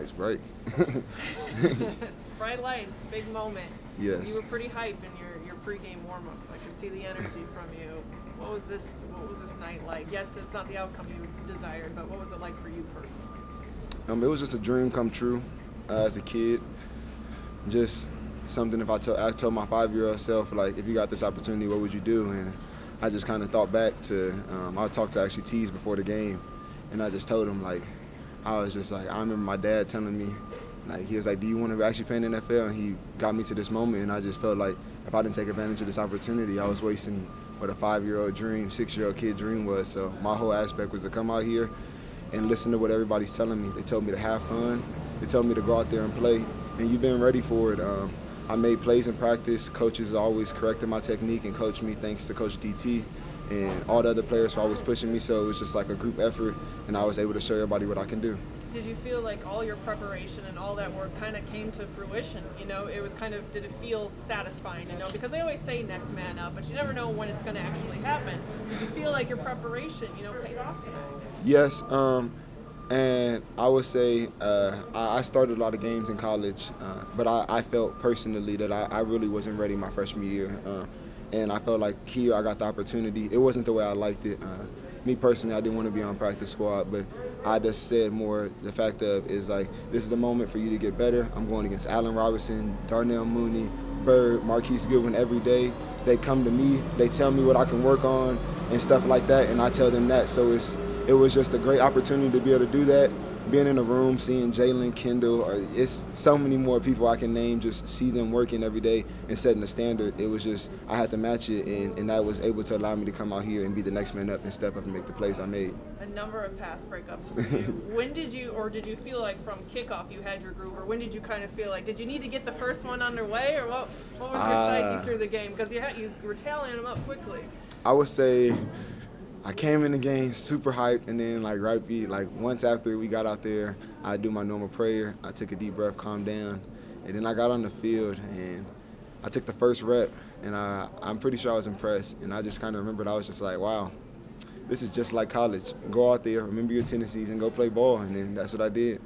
It's bright. It's bright lights, big moment. Yes. You were pretty hyped in your pregame warm-ups. I could see the energy from you. What was this night like? Yes, it's not the outcome you desired, but what was it like for you personally? It was just a dream come true as a kid. Just something I told my 5-year-old self, like, if you got this opportunity, what would you do? And I just kind of thought back to, I talked to actually Tease before the game, and I just told him, like, I was just like, I remember my dad telling me, like, he was like, do you want to actually play in the NFL? And he got me to this moment, and I just felt like if I didn't take advantage of this opportunity, I was wasting what a 5-year-old dream, 6-year-old kid dream was. So my whole aspect was to come out here and listen to what everybody's telling me. They told me to have fun. They told me to go out there and play, and you've been ready for it. I made plays in practice. Coaches always corrected my technique and coached me, thanks to Coach DT. And all the other players were always pushing me, so it was just like a group effort, and I was able to show everybody what I can do. Did you feel like all your preparation and all that work kind of came to fruition? You know, it was kind of, did it feel satisfying, you know? Because they always say next man up, but you never know when it's going to actually happen. Did you feel like your preparation, you know, paid off tonight? Yes, and I would say I started a lot of games in college, but I felt personally that I really wasn't ready my freshman year. And I felt like here I got the opportunity. It wasn't the way I liked it. Me personally, I didn't want to be on practice squad, but I just said more the fact of is like, this is the moment for you to get better. I'm going against Allen Robinson, Darnell Mooney, Bird, Marquise Goodwin every day. They come to me, they tell me what I can work on and stuff like that, and I tell them that. So it was just a great opportunity to be able to do that. Being in a room, seeing Jalen, Kendall, or it's so many more people I can name, just see them working every day and setting the standard. It was just, I had to match it, and that was able to allow me to come out here and be the next man up and step up and make the plays I made. A number of pass breakups for you. When did you, or did you feel like from kickoff you had your groove, or when did you kind of feel like, did you need to get the first one underway, or what was your psyche through the game? Because you were tallying them up quickly. I would say I came in the game super hyped, and then once after we got out there, I do my normal prayer. I took a deep breath, calmed down, and then I got on the field and I took the first rep, and I'm pretty sure I was impressed. And I just kind of remembered, I was just like, wow, this is just like college. Go out there, remember your tendencies, and go play ball. And then that's what I did.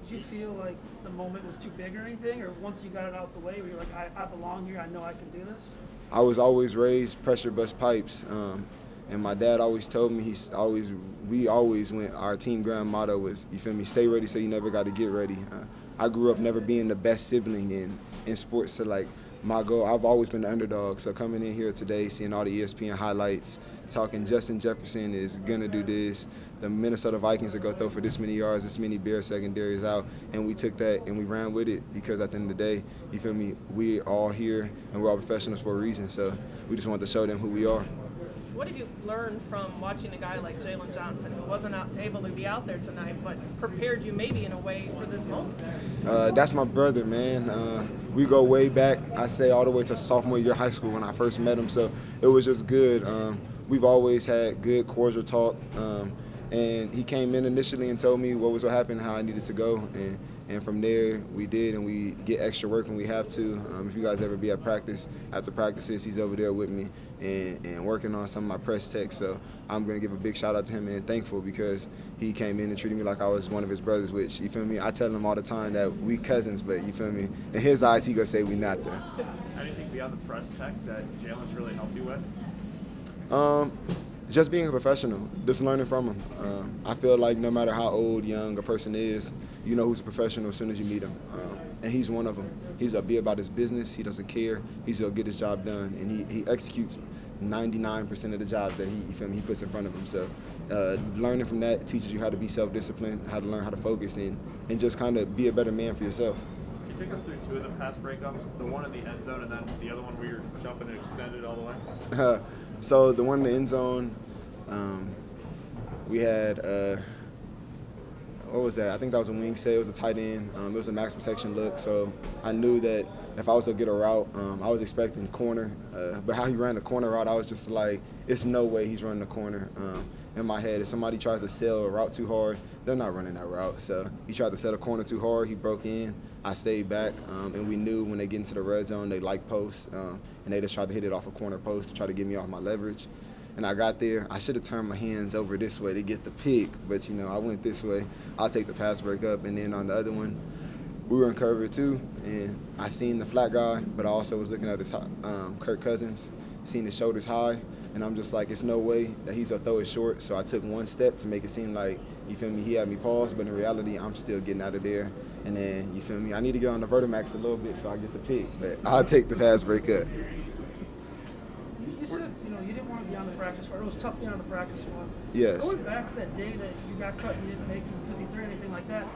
Did you feel like the moment was too big or anything, or once you got it out the way, were you like, I belong here, I know I can do this? I was always raised pressure bust pipes. And my dad always told me, we always went, our team ground motto was, you feel me, stay ready so you never got to get ready. I grew up never being the best sibling in sports, so like my goal, I've always been the underdog. So coming in here today, seeing all the ESPN highlights, talking Justin Jefferson is going to do this, the Minnesota Vikings are going to throw for this many yards, this many Bears secondaries out, and we took that and we ran with it because at the end of the day, you feel me, we all here and we're all professionals for a reason, so we just want to show them who we are. What have you learned from watching a guy like Jalen Johnson, who wasn't able to be out there tonight, but prepared you maybe in a way for this moment? That's my brother, man. We go way back, I say all the way to sophomore year of high school when I first met him, so it was just good. We've always had good, cordial talk, and he came in initially and told me what was going to happen, how I needed to go, and from there we did, and we get extra work when we have to. If you guys ever be at practice, after practices, he's over there with me and working on some of my press tech. So I'm going to give a big shout out to him and thankful because he came in and treated me like I was one of his brothers, which, you feel me, I tell him all the time that we cousins, but you feel me, in his eyes he going to say we not there. Anything beyond the press tech that Jalen's really helped you with? Just being a professional, just learning from him. I feel like no matter how old, young a person is, you know who's a professional as soon as you meet him. And he's one of them. He's going to be about his business. He doesn't care. He's going to get his job done. And he executes 99% of the jobs that he puts in front of him. So learning from that teaches you how to be self-disciplined, how to learn how to focus, and just kind of be a better man for yourself. Can you take us through two of the pass breakups, the one in the end zone and then the other one where you're jumping and extended all the way? So the one in the end zone, we had, what was that? I think that was a wing set. It was a tight end. It was a max protection look. So I knew that if I was to get a route, I was expecting corner. But how he ran the corner route, I was just like, it's no way he's running the corner. In my head, if somebody tries to sell a route too hard, they're not running that route. So he tried to set a corner too hard. He broke in. I stayed back, and we knew when they get into the red zone, they like posts, and they just tried to hit it off a corner post to try to get me off my leverage. and I got there. I should have turned my hands over this way to get the pick, but, I went this way. I'll take the pass breakup, and then on the other one, we were in cover too, and I seen the flat guy, but I also was looking at his Kirk Cousins, seen his shoulders high, and I'm just like, it's no way that he's gonna throw it short. So I took one step to make it seem like, you feel me, he had me paused, but in reality, I'm still getting out of there. And then, you feel me, I need to get on the Vertimax a little bit so I get the pick, but I'll take the pass breakup. You said, you didn't want to be on the practice squad. It was tough being on the practice squad. Yes. Going back to that day that you got cut and you didn't make it in 53 or anything like that,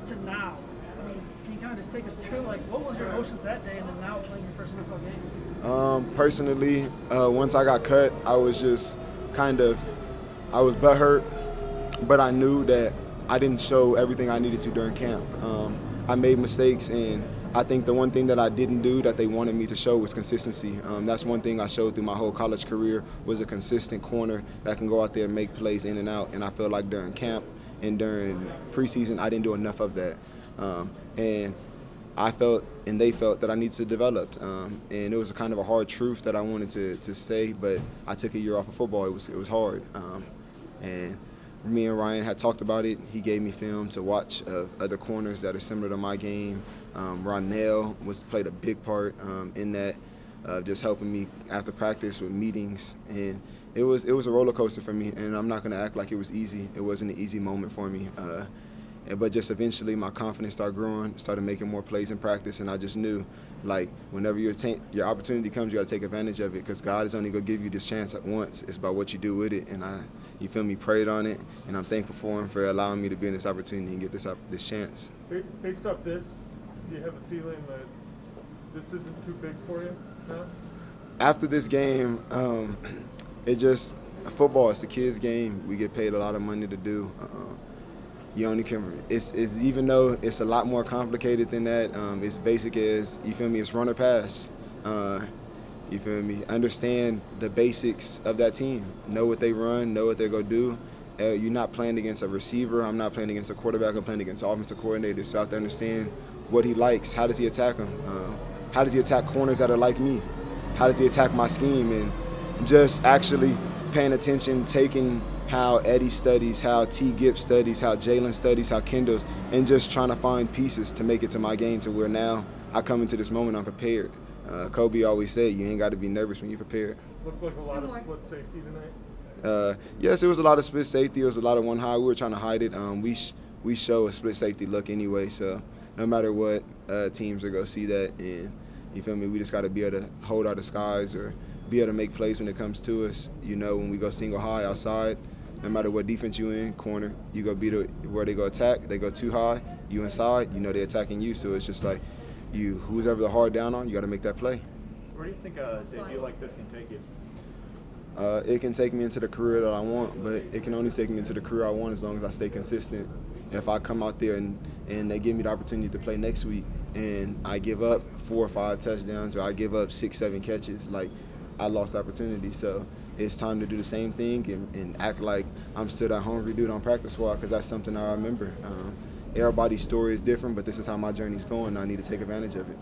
to now, I mean, can you kind of just take us through, like, what was your emotions that day and then now playing your first NFL game? Personally, once I got cut, I was just I was butthurt, but I knew that I didn't show everything I needed to during camp. I made mistakes, and I think the one thing that I didn't do that they wanted me to show was consistency. That's one thing I showed through my whole college career, was a consistent corner that can go out there and make plays in and out, and I feel like during camp and during preseason, I didn't do enough of that. And I felt, and they felt, that I needed to develop. And it was a kind of a hard truth that I wanted to say, but I took a year off of football. It was hard. And me and Ryan had talked about it. He gave me film to watch of other corners that are similar to my game. Ronell played a big part in that, just helping me after practice with meetings. And it was a roller coaster for me, and I'm not going to act like it was easy. It wasn't an easy moment for me. But just eventually my confidence started growing, started making more plays in practice, and I just knew, like, whenever your opportunity comes, you got to take advantage of it, because God is only going to give you this chance at once. It's about what you do with it, and you feel me, prayed on it, and I'm thankful for him for allowing me to be in this opportunity and get this chance. Based off this, do you have a feeling that this isn't too big for you now? After this game, football is the kids' game. We get paid a lot of money to do. You only can. It's even though it's a lot more complicated than that. It's basic as, you feel me, it's run or pass. You feel me? Understand the basics of that team. Know what they run. Know what they're gonna do. You're not playing against a receiver. I'm not playing against a quarterback. I'm playing against an offensive coordinator. So I have to understand what he likes. How does he attack them? How does he attack corners that are like me? How does he attack my scheme? And just actually paying attention, taking how Eddie studies, how T. Gibbs studies, how Jalen studies, how Kendall's, and just trying to find pieces to make it to my game, to where now I come into this moment, I'm prepared. Kobe always said, you ain't got to be nervous when you're prepared. Looked like a lot of split safety tonight. Yes, it was a lot of split safety. It was a lot of one high. We were trying to hide it. We show a split safety look anyway, so no matter what, teams are going to see that. And you feel me? We just got to be able to hold our disguise or be able to make plays when it comes to us. When we go single high outside, no matter what defense you in, corner, you go beat where they go attack. They go too high, you inside, they're attacking you. So it's just like, who's ever the hard down on, you got to make that play. Where do you think a debut like this can take you? It can take me into the career that I want, but it can only take me into the career I want as long as I stay consistent. If I come out there and they give me the opportunity to play next week and I give up 4 or 5 touchdowns, or I give up 6, 7 catches, like, I lost the opportunity. So it's time to do the same thing and act like I'm still that hungry dude on practice squad, because that's something I remember. Everybody's story is different, but this is how my journey's going, and I need to take advantage of it.